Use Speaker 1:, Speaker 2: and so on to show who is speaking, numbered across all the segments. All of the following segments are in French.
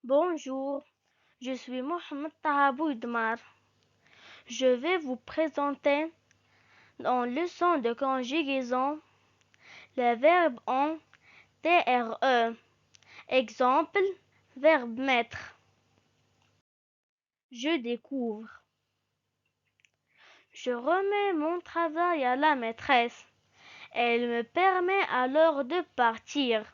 Speaker 1: Bonjour, je suis Mohamed Tahabou Idmar. Je vais vous présenter en leçon de conjugaison les verbes en TRE. Exemple, verbe mettre. Je découvre. Je remets mon travail à la maîtresse. Elle me permet alors de partir.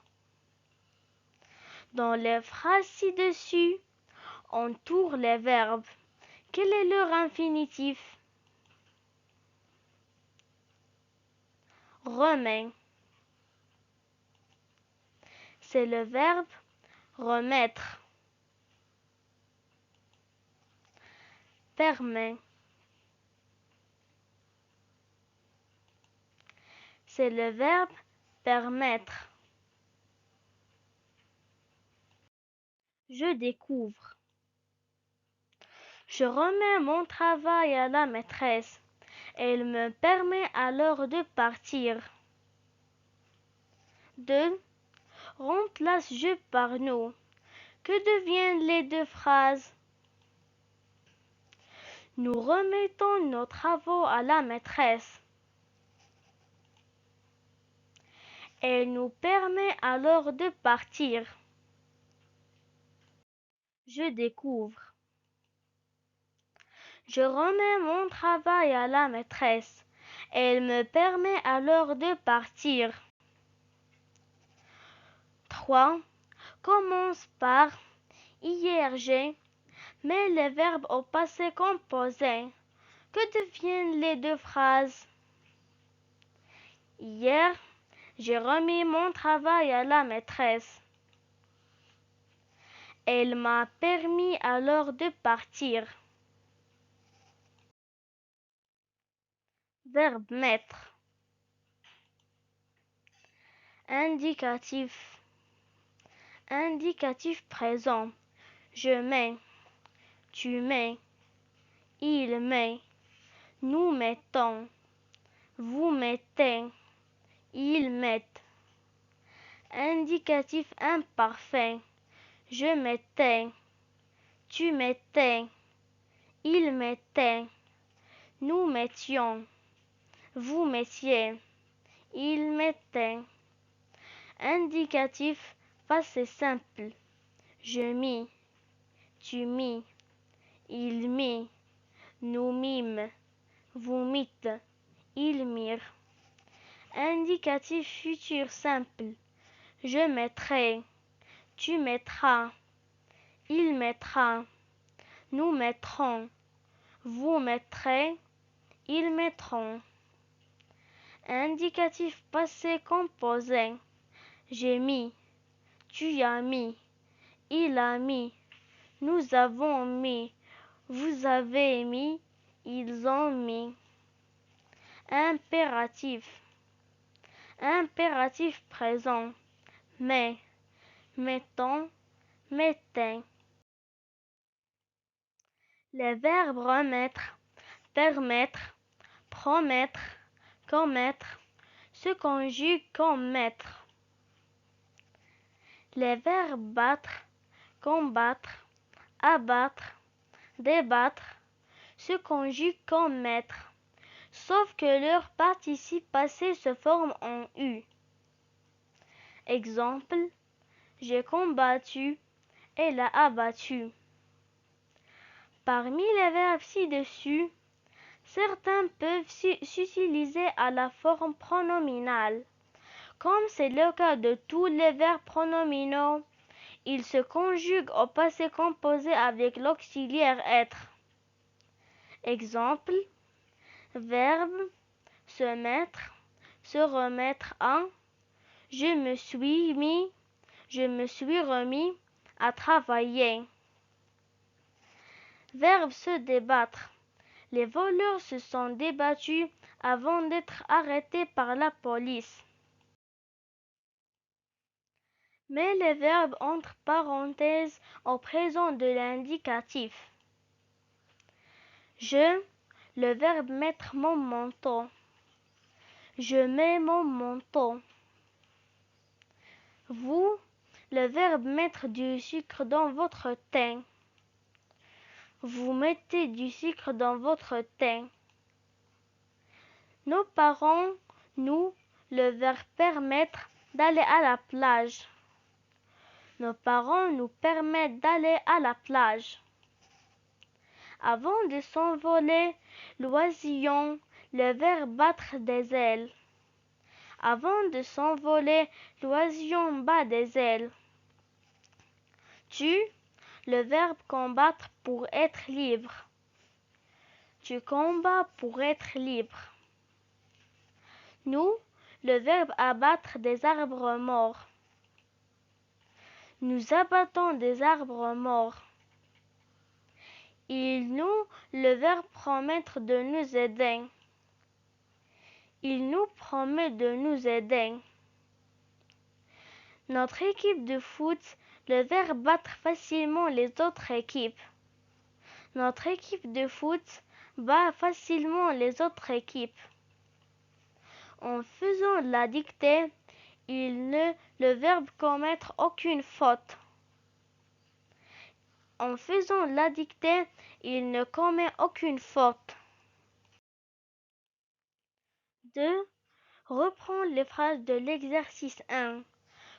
Speaker 1: Dans les phrases ci-dessus, on tourne les verbes. Quel est leur infinitif? Remet. C'est le verbe remettre. Permet. C'est le verbe permettre. Je découvre. Je remets mon travail à la maîtresse. Elle me permet alors de partir. 2. Remplace je par nous. Que deviennent les deux phrases? Nous remettons nos travaux à la maîtresse. Elle nous permet alors de partir. Je découvre. Je remets mon travail à la maîtresse. Elle me permet alors de partir. 3. Commence par hier j'ai, mais les verbes au passé composé. Que deviennent les deux phrases? Hier, j'ai remis mon travail à la maîtresse. Elle m'a permis alors de partir. Verbe mettre. Indicatif. Indicatif présent. Je mets. Tu mets. Il met. Nous mettons. Vous mettez. Ils mettent. Indicatif imparfait. Je mettais. Tu mettais. Il mettait. Nous mettions. Vous mettiez. Il mettait. Indicatif passé simple. Je mis. Tu mis. Il mit. Nous mîmes. Vous mîtes. Ils mirent. Indicatif futur simple. Je mettrai. Tu mettras. Il mettra. Nous mettrons. Vous mettrez. Ils mettront. Indicatif passé composé. J'ai mis. Tu as mis. Il a mis. Nous avons mis. Vous avez mis. Ils ont mis. Impératif. Impératif présent. Mais. Mettons. Mettez. Les verbes remettre, permettre, promettre, commettre se conjuguent comme mettre. Les verbes battre, combattre, abattre, débattre se conjuguent comme mettre, sauf que leur participe passé se forme en U. Exemple, j'ai combattu, elle a abattu. Parmi les verbes ci-dessus, certains peuvent s'utiliser à la forme pronominale. Comme c'est le cas de tous les verbes pronominaux, ils se conjuguent au passé composé avec l'auxiliaire être. Exemple, verbe se mettre, se remettre à, je me suis mis, je me suis remis à travailler. Verbe se débattre. Les voleurs se sont débattus avant d'être arrêtés par la police. Mets les verbes entre parenthèses au présent de l'indicatif. Je, le verbe mettre mon manteau. Je mets mon manteau. Vous, Le verbe mettre du sucre dans votre thé. Vous mettez du sucre dans votre thé. Nos parents, nous, le verbe permettre d'aller à la plage. Nos parents nous permettent d'aller à la plage. Avant de s'envoler, l'oisillon, le verbe battre des ailes. Avant de s'envoler, l'oisillon bat des ailes. Tu, le verbe combattre pour être libre. Tu combats pour être libre. Nous, le verbe abattre des arbres morts. Nous abattons des arbres morts. Il nous, le verbe promettre de nous aider. Il nous promet de nous aider. Notre équipe de foot, le verbe battre facilement les autres équipes. Notre équipe de foot bat facilement les autres équipes. En faisant la dictée, le verbe commettre aucune faute. En faisant la dictée, il ne commet aucune faute. 2. Reprends les phrases de l'exercice 1.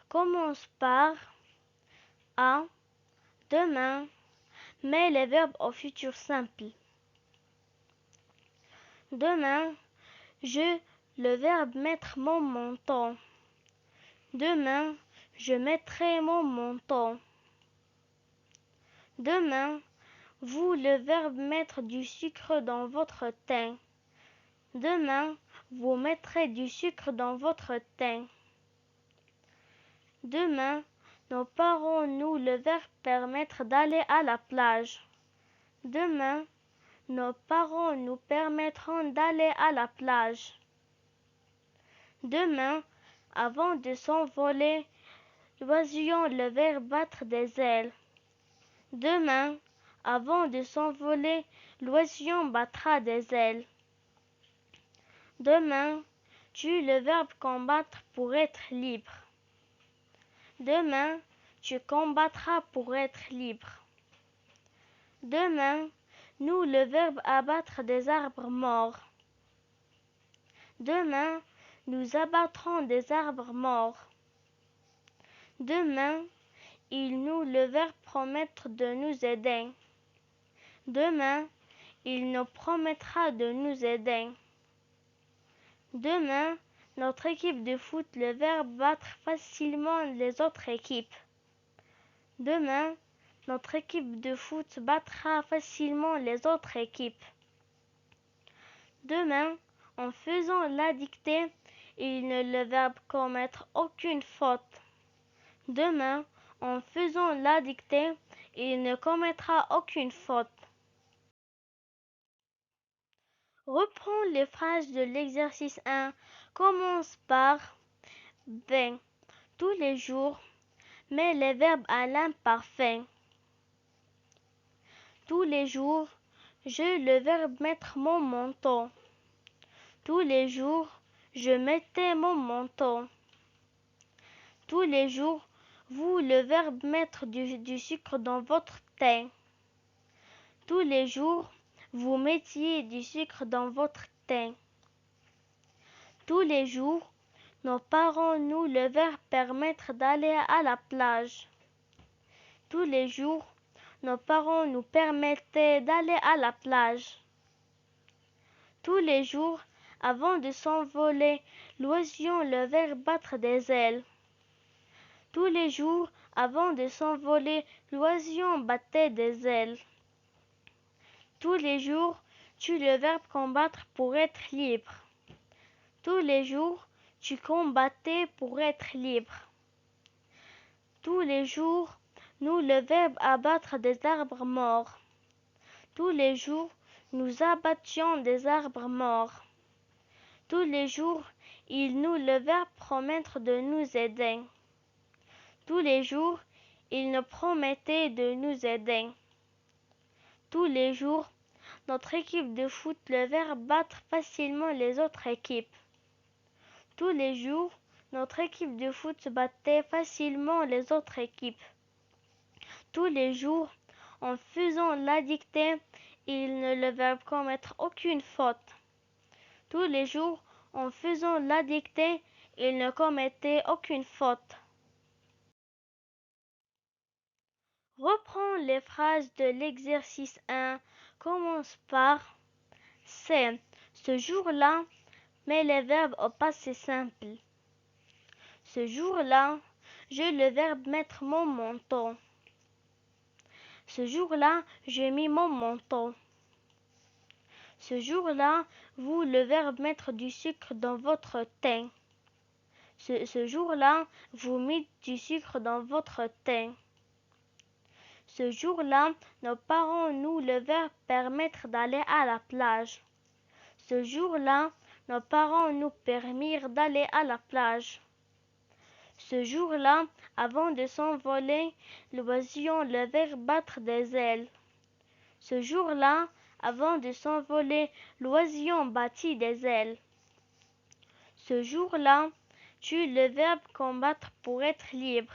Speaker 1: Commence par à, demain, mets les verbes au futur simple. Demain, le verbe mettre mon manteau. Demain, je mettrai mon manteau. Demain, vous, le verbe mettre du sucre dans votre thé. Demain, vous mettrez du sucre dans votre thé. Demain, nos parents, nous, le verbe permettre d'aller à la plage. Demain, nos parents nous permettront d'aller à la plage. Demain, avant de s'envoler, l'oisillon, le verbe battre des ailes. Demain, avant de s'envoler, l'oisillon battra des ailes. Demain, tu, le verbe combattre pour être libre. Demain, tu combattras pour être libre. Demain, nous, le verbe abattre des arbres morts. Demain, nous abattrons des arbres morts. Demain, il nous, le verbe promettre de nous aider. Demain, il nous promettra de nous aider. Demain, notre équipe de foot, le verbe battre facilement les autres équipes. Demain, notre équipe de foot battra facilement les autres équipes. Demain, en faisant la dictée, il ne le verbe commettre aucune faute. Demain, en faisant la dictée, il ne commettra aucune faute. Reprends les phrases de l'exercice 1. Commence par ben. Tous les jours, mets les verbes à l'imparfait. Tous les jours, je, le verbe mettre mon manteau. Tous les jours, je mettais mon manteau. Tous les jours, vous, le verbe mettre du sucre dans votre thé. Tous les jours, vous mettiez du sucre dans votre thé. Tous les jours, nos parents, nous, le verbe permettre d'aller à la plage. Tous les jours, nos parents nous permettaient d'aller à la plage. Tous les jours, avant de s'envoler, l'oisillon, le verbe battre des ailes. Tous les jours, avant de s'envoler, l'oisillon battait des ailes. Tous les jours, tu, le verbe combattre pour être libre. Tous les jours, tu combattais pour être libre. Tous les jours, nous, le verbe abattre des arbres morts. Tous les jours, nous abattions des arbres morts. Tous les jours, il nous, le verbe promettre de nous aider. Tous les jours, il nous promettait de nous aider. Tous les jours, notre équipe de foot, le verbe battre facilement les autres équipes. Tous les jours, notre équipe de foot battait facilement les autres équipes. Tous les jours, en faisant la dictée, il ne devait commettre aucune faute. Tous les jours, en faisant la dictée, il ne commettait aucune faute. Reprends les phrases de l'exercice 1. Commence par c'est. Ce jour-là, mets les verbes au passé simple. Ce jour-là, j'ai le verbe mettre mon manteau. Ce jour-là, j'ai mis mon manteau. Ce jour-là, vous le verbe mettre du sucre dans votre thé. Ce jour-là, vous mettez du sucre dans votre thé. Ce jour-là, nos parents nous le verbe permettre d'aller à la plage. Ce jour-là, nos parents nous permirent d'aller à la plage. Ce jour-là, avant de s'envoler, l'oiseau le verbe battre des ailes. Ce jour-là, avant de s'envoler, l'oiseau battit des ailes. Ce jour-là, tu le verbe combattre pour être libre.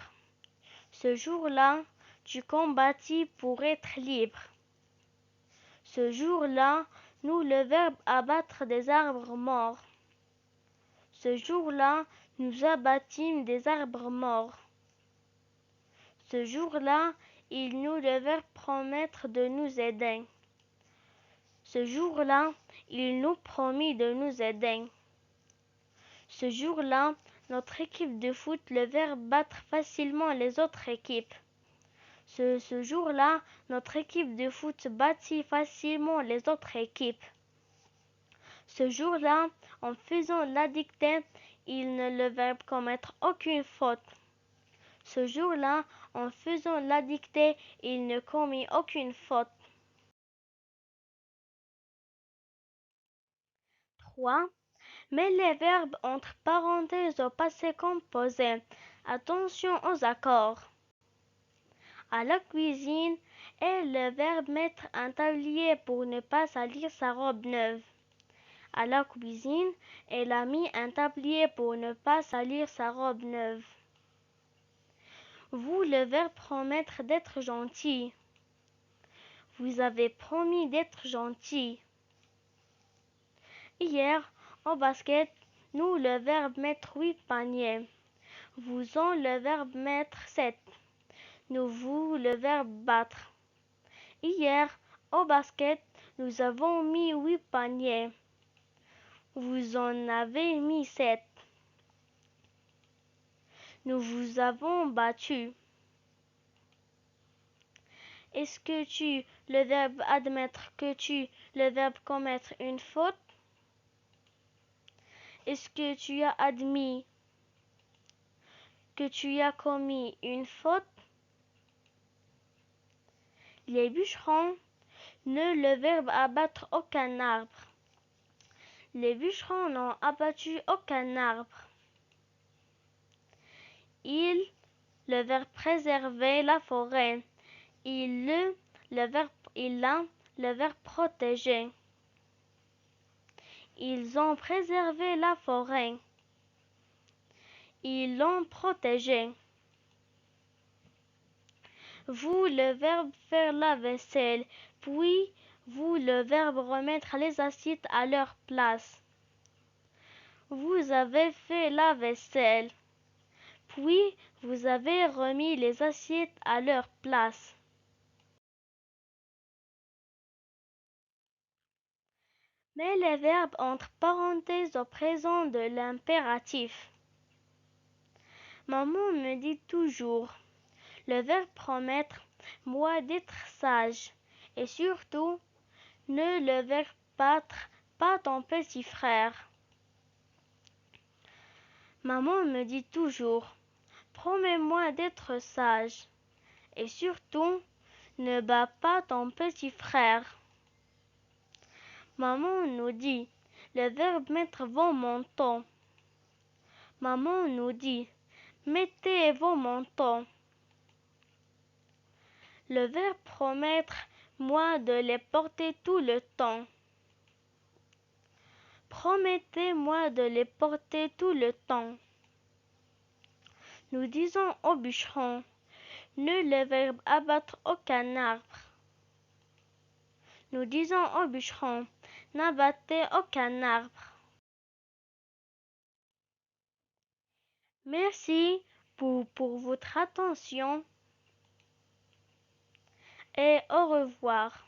Speaker 1: Ce jour-là, tu combattis pour être libre. Ce jour-là, nous le verbe abattre des arbres morts. Ce jour-là, nous abattîmes des arbres morts. Ce jour-là, il nous le verbe promettre de nous aider. Ce jour-là, il nous promit de nous aider. Ce jour-là, notre équipe de foot le verbe battre facilement les autres équipes. Ce jour-là, notre équipe de foot battit facilement les autres équipes. Ce jour-là, en faisant la dictée, il ne le verbe commettre aucune faute. Ce jour-là, en faisant la dictée, il ne commit aucune faute. 3. Mets les verbes entre parenthèses au passé composé. Attention aux accords. À la cuisine est le verbe mettre un tablier pour ne pas salir sa robe neuve. À la cuisine, elle a mis un tablier pour ne pas salir sa robe neuve. Vous, le verbe promettre d'être gentil. Vous avez promis d'être gentil. Hier, au basket, nous, le verbe mettre 8 paniers. Vous ont le verbe mettre 7. Nous, vous, le verbe battre. Hier, au basket, nous avons mis 8 paniers. Vous en avez mis 7. Nous vous avons battu. Est-ce que tu, le verbe admettre que tu, le verbe commettre une faute? Est-ce que tu as admis que tu as commis une faute? Les bûcherons ne le verbe abattre aucun arbre. Les bûcherons n'ont abattu aucun arbre. Ils, le verbe préserver la forêt. Il a, le verbe protéger. Ils ont préservé la forêt. Ils l'ont protégée. Vous, le verbe faire la vaisselle. Puis, vous, le verbe remettre les assiettes à leur place. Vous avez fait la vaisselle. Puis, vous avez remis les assiettes à leur place. Mets les verbes entre parenthèses au présent de l'impératif. Maman me dit toujours, le verbe promettre, moi d'être sage. Et surtout, ne le verbe battre pas ton petit frère. Maman me dit toujours, promets-moi d'être sage. Et surtout, ne bats pas ton petit frère. Maman nous dit, le verbe mettre vos manteaux. Maman nous dit, mettez vos manteaux. Le verbe promettre, moi de les porter tout le temps. Promettez-moi de les porter tout le temps. Nous disons au bûcheron, nul le verbe abattre aucun arbre. Nous disons au bûcheron, n'abattez aucun arbre. Merci pour votre attention et au revoir.